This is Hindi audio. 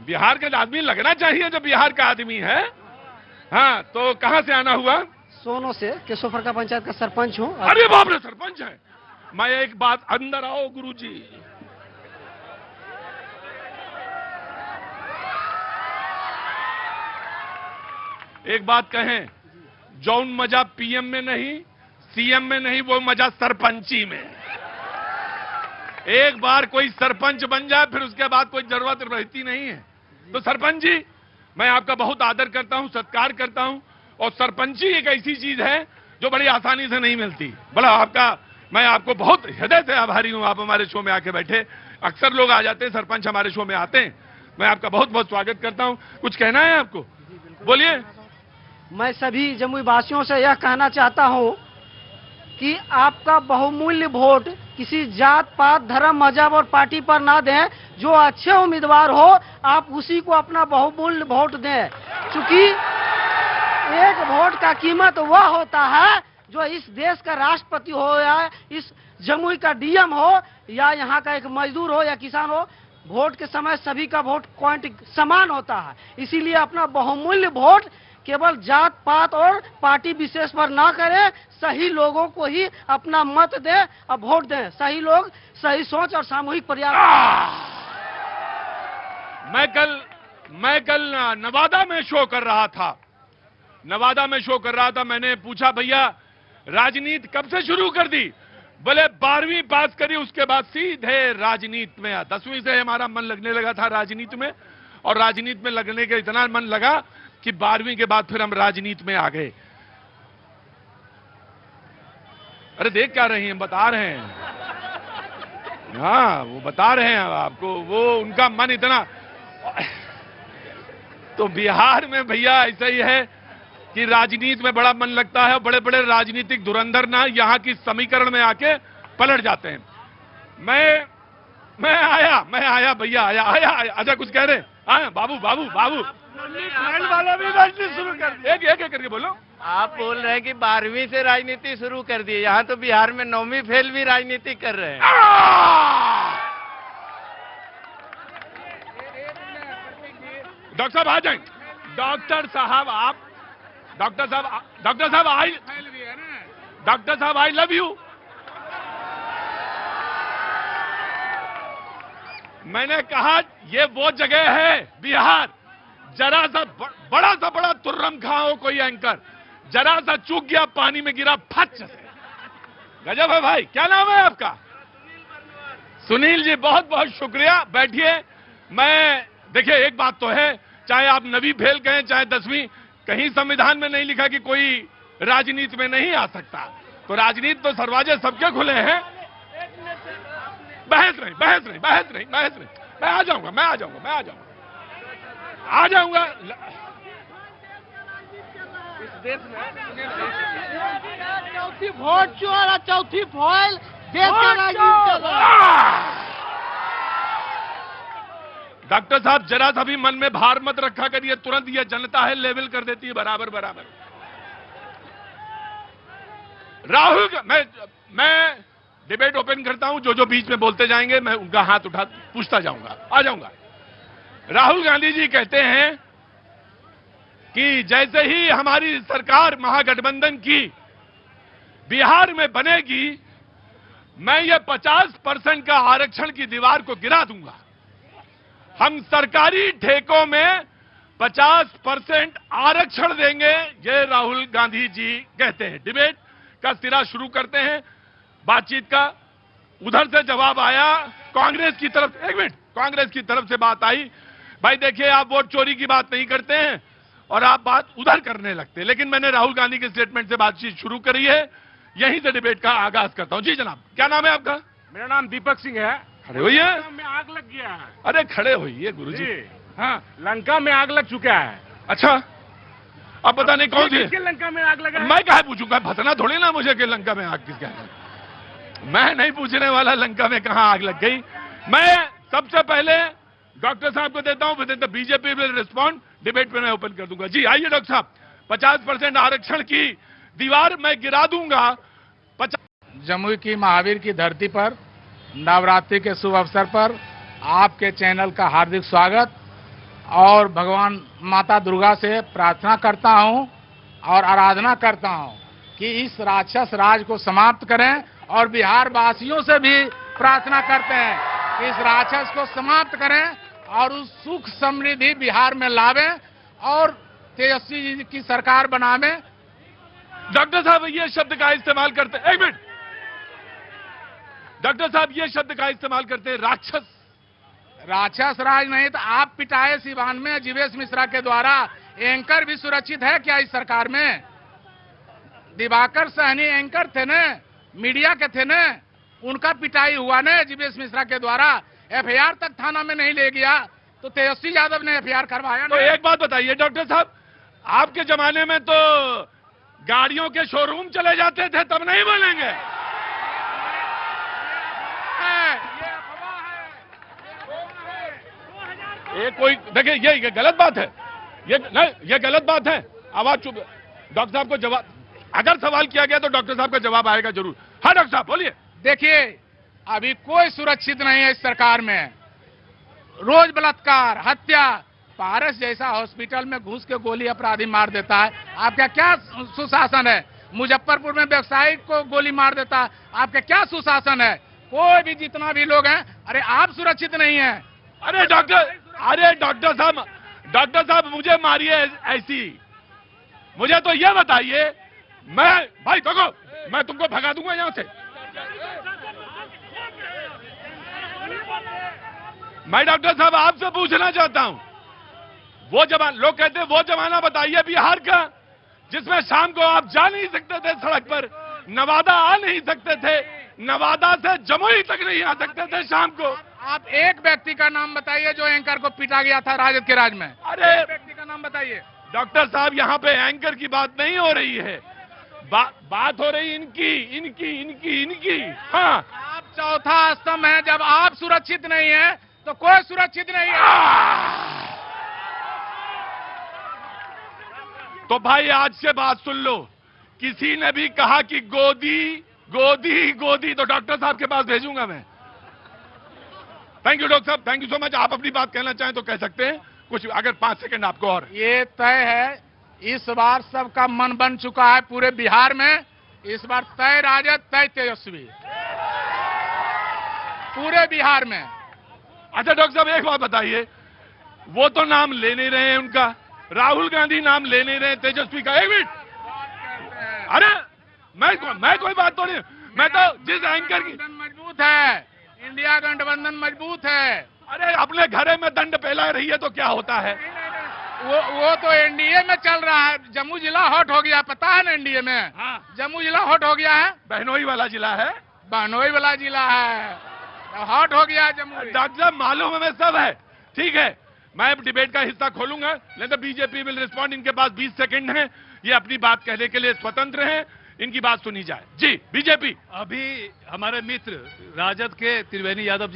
बिहार का आदमी लगना चाहिए जो बिहार का आदमी है। हाँ, तो कहाँ से आना हुआ? सोनो से, केशोफर का पंचायत का सरपंच हूँ। अरे बाप रे, सरपंच है। मैं एक बात, अंदर आओ गुरुजी। एक बात कहें, जौन मजा पीएम में नहीं, सीएम में नहीं, वो मजा सरपंची में। एक बार कोई सरपंच बन जाए फिर उसके बाद कोई जरूरत रहती नहीं है। तो सरपंच जी, मैं आपका बहुत आदर करता हूं, सत्कार करता हूं, और सरपंची एक ऐसी चीज है जो बड़ी आसानी से नहीं मिलती। बड़ा आपका, मैं आपको बहुत हृदय से आभारी हूं। आप हमारे शो में आके बैठे, अक्सर लोग आ जाते हैं, सरपंच हमारे शो में आते हैं। मैं आपका बहुत बहुत स्वागत करता हूं। कुछ कहना है आपको? बोलिए। मैं सभी जमुई वासियों से यह कहना चाहता हूं कि आपका बहुमूल्य वोट किसी जात पात धर्म मजहब और पार्टी पर ना दें। जो अच्छे उम्मीदवार हो आप उसी को अपना बहुमूल्य वोट दें, क्योंकि एक वोट का कीमत वह होता है जो इस देश का राष्ट्रपति हो या इस जमुई का डीएम हो या यहाँ का एक मजदूर हो या किसान हो। वोट के समय सभी का वोट पॉइंट समान होता है, इसीलिए अपना बहुमूल्य वोट केवल जात पात और पार्टी विशेष पर ना करें। सही लोगों को ही अपना मत दें और वोट दें। सही लोग, सही सोच और सामूहिक प्रयास। मैं कल नवादा में शो कर रहा था। मैंने पूछा, भैया राजनीति कब से शुरू कर दी? बोले 12वीं पास करी उसके बाद सीधे राजनीति में। 10वीं से हमारा मन लगने लगा था राजनीति में, और राजनीति में लगने के इतना मन लगा कि 12वीं के बाद फिर हम राजनीति में आ गए। अरे देख क्या रही हैं? बता रहे हैं। हाँ, वो बता रहे हैं आपको, वो उनका मन इतना। तो बिहार में भैया ऐसा ही है कि राजनीति में बड़ा मन लगता है। बड़े बड़े राजनीतिक धुरंधर ना यहाँ की समीकरण में आके पलट जाते हैं। मैं आया भैया, आया। अच्छा, कुछ कह रहे? हाँ, बाबू वाला भी राजनीति शुरू कर दी। एक करके बोलो। आप बोल रहे हैं कि 12वीं से राजनीति शुरू कर दी। यहाँ तो बिहार में 9वीं फेल भी राजनीति कर रहे हैं। डॉक्टर साहब आ जाएं। डॉक्टर साहब आई लव यू। मैंने कहा ये वो जगह है बिहार, जरा सा बड़ा तुर्रम खाओ कोई एंकर, जरा सा चूक गया पानी में गिरा फच से। गजब है भाई। क्या नाम है आपका? सुनील जी, बहुत बहुत शुक्रिया। बैठिए। मैं देखिए, एक बात तो है, चाहे आप 9वीं फेल कहें चाहे 10वीं, कहीं संविधान में नहीं लिखा कि कोई राजनीति में नहीं आ सकता। तो राजनीति तो दरवाजे सबके खुले हैं। बहस नहीं। मैं आ जाऊंगा। इस देश में चौथी वोट चोर और चौथी फॉल देश का राजनीति। डॉक्टर साहब, जरा सा भी मन में भार मत रखा करिए, तुरंत ये जनता है लेवल कर देती है बराबर। राहुल, मैं डिबेट ओपन करता हूं। जो बीच में बोलते जाएंगे मैं उनका हाथ उठा पूछता जाऊंगा, आ जाऊंगा। राहुल गांधी जी कहते हैं कि जैसे ही हमारी सरकार महागठबंधन की बिहार में बनेगी, मैं ये 50% का आरक्षण की दीवार को गिरा दूंगा। हम सरकारी ठेकों में 50% आरक्षण देंगे, ये राहुल गांधी जी कहते हैं। डिबेट का सिरा शुरू करते हैं, बातचीत का। उधर से जवाब आया कांग्रेस की तरफ। एक मिनट, कांग्रेस की तरफ से बात आई, भाई देखिए आप वोट चोरी की बात नहीं करते हैं और आप बात उधर करने लगते हैं। लेकिन मैंने राहुल गांधी के स्टेटमेंट से बातचीत शुरू करी है, यहीं से डिबेट का आगाज करता हूं। जी जनाब, क्या नाम है आपका? मेरा नाम दीपक सिंह है। खड़े होइए। में आग लग गया है। अरे खड़े होइए गुरुजी। हाँ, लंका में आग लग चुका है। अच्छा, अब पता नहीं कौन सी लंका में आग लगा है? मैं कहा पूछूंगा, भतना थोड़ी ना मुझे कि लंका में आग किसका है। मैं नहीं पूछने वाला लंका में कहां आग लग गई। मैं सबसे पहले डॉक्टर साहब को देता हूं, फिर बीजेपी विल रिस्पॉन्ड। डिबेट पे मैं ओपन कर दूंगा। जी आइए डॉक्टर साहब। 50% आरक्षण की दीवार मैं गिरा दूंगा। जमुई की महावीर की धरती पर नवरात्रि के शुभ अवसर पर आपके चैनल का हार्दिक स्वागत। और भगवान माता दुर्गा से प्रार्थना करता हूं और आराधना करता हूं कि इस राक्षस राज को समाप्त करें, और बिहार वासियों से भी प्रार्थना करते हैं कि इस राक्षस को समाप्त करें और उस सुख समृद्धि बिहार में लावें और तेजस्वी जी की सरकार बनावें। डॉक्टर साहब ये शब्द का इस्तेमाल करते, एक मिनट, डॉक्टर साहब ये शब्द का इस्तेमाल करते हैं राक्षस। राक्षस राज नहीं तो आप पिटाए सिवान में जीवेश मिश्रा के द्वारा। एंकर भी सुरक्षित है क्या इस सरकार में? दिवाकर सहनी एंकर थे न, मीडिया के थे न, उनका पिटाई हुआ न जीवेश मिश्रा के द्वारा। एफआईआर तक थाना में नहीं ले गया तो तेजस्वी यादव ने एफआईआर करवाया। तो एक बात बताइए डॉक्टर साहब, आपके जमाने में तो गाड़ियों के शोरूम चले जाते थे, तब नहीं बोलेंगे? ये कोई देखिए, ये गलत बात है, ये गलत बात है। आवाज चुप। डॉक्टर साहब को जवाब, अगर सवाल किया गया तो डॉक्टर साहब का जवाब आएगा जरूर। हाँ डॉक्टर साहब बोलिए। देखिए, अभी कोई सुरक्षित नहीं है इस सरकार में। रोज बलात्कार, हत्या, पारस जैसा हॉस्पिटल में घुस के गोली अपराधी मार देता है। आपका क्या सुशासन है? मुजफ्फरपुर में व्यवसायी को गोली मार देता है, आपका क्या सुशासन है? कोई भी जितना भी लोग हैं, अरे आप सुरक्षित नहीं है। अरे डॉक्टर साहब मुझे मारिए ऐसी, मुझे तो ये बताइए, मैं भाई देखो, मैं तुमको भगा दूंगा यहां से। मैं डॉक्टर साहब आपसे पूछना चाहता हूं, वो जमाना, लोग कहते हैं वो जमाना बताइए बिहार का जिसमें शाम को आप जा नहीं सकते थे सड़क पर, नवादा आ नहीं सकते थे, नवादा से जमुई तक नहीं आ सकते थे शाम को। आप एक व्यक्ति का नाम बताइए जो एंकर को पीटा गया था राजद के राज में। अरे व्यक्ति का नाम बताइए। डॉक्टर साहब यहाँ पे एंकर की बात नहीं हो रही है, बात हो रही इनकी। हाँ, आप चौथा स्तंभ है। जब आप सुरक्षित नहीं है तो कोई सुरक्षित नहीं है। तो भाई आज से बात सुन लो, किसी ने भी कहा कि गोदी तो डॉक्टर साहब के पास भेजूंगा मैं। थैंक यू डॉक्टर साहब, थैंक यू सो मच। आप अपनी बात कहना चाहें तो कह सकते हैं कुछ, अगर 5 सेकंड आपको और। ये तय है, इस बार सबका मन बन चुका है पूरे बिहार में। इस बार तय राजद, तय तेजस्वी, पूरे बिहार में। अच्छा डॉक्टर साहब एक बात बताइए, वो तो नाम ले नहीं रहे हैं उनका, राहुल गांधी नाम ले नहीं रहे तेजस्वी का। एक मिनट, अरे मैं कोई बात तो नहीं, मैं तो जिस एंकर की मजबूत है, इंडिया गठबंधन मजबूत है। अरे अपने घरे में दंड फैला रही है तो क्या होता है? वो तो एनडीए में चल रहा है। जम्मू जिला हॉट हो गया, पता है ना एनडीए में। हाँ। जम्मू जिला हॉट हो गया है। बहनोई वाला जिला है, बहनोई वाला जिला है, हॉट हो गया जम्मू। डॉक्टर साहब मालूम हमें सब है, ठीक है। मैं डिबेट का हिस्सा खोलूंगा, नहीं तो बीजेपी विल रिस्पॉन्ड। इनके पास 20 सेकंड हैं, ये अपनी बात कहने के लिए स्वतंत्र हैं, इनकी बात सुनी जाए। जी बीजेपी। अभी हमारे मित्र राजद के त्रिवेणी यादव जी